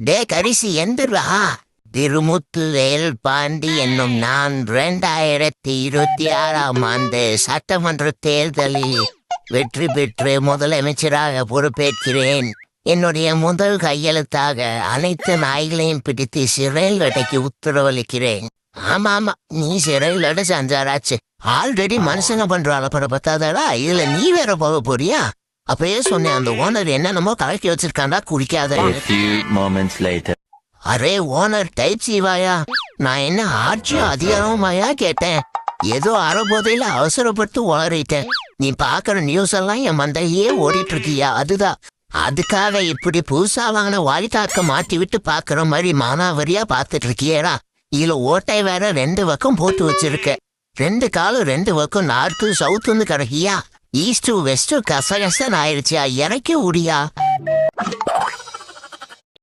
டே கரிசி எந்திரா. திருமுத்துவேல் பாண்டி என்னும் நான் 2026ஆம் ஆண்டு சட்டமன்ற தேர்தலில் வெற்றி பெற்று முதலமைச்சராக பொறுப்பேற்கிறேன். என்னுடைய முதல் கையெழுத்தாக அனைத்து நாய்களையும் பிடித்து சிறையில் அடைக்க உத்தரவளிக்கிறேன். ஆமா, நீ சிறையில் அடைச்சு 5 ஆச்சு. ஆல்ரெடி மனுஷங்க பண்ற அளப்பட பத்தாதடா, இதுல நீ வேற போக போறியா? அப்பயே சொன்னேன், அந்த ஓனர் என்னென்னமோ கலக்கி வச்சிருக்காண்டா, குடிக்காத. அரே ஓனர் டைப் சிவாயா, நான் என்ன ஆட்சியும் அதிகாரமாயா கேட்டேன். ஏதோ அறபோதையில அவசரப்பட்டு உளறிட்டேன். நீ பாக்குற நியூஸ் எல்லாம் என் மந்தையே ஓடிட்டு இருக்கியா? அதுக்காக இப்படி புதுசா வாங்கின வாய்த்தாக்க மாட்டி விட்டு பாக்குற மாதிரி மானாவரியா பாத்துட்டு இருக்கியேடா. இதுல ஓட்டை வேற 2 பக்கம் போட்டு வச்சிருக்க. 2 காலும் 2 பக்கம் நார்த்து சவுத்துன்னு கிடக்கியா? ஈஸ்டு வெஸ்டு கசகசன் ஆயிடுச்சியா? இறக்கி உடியா.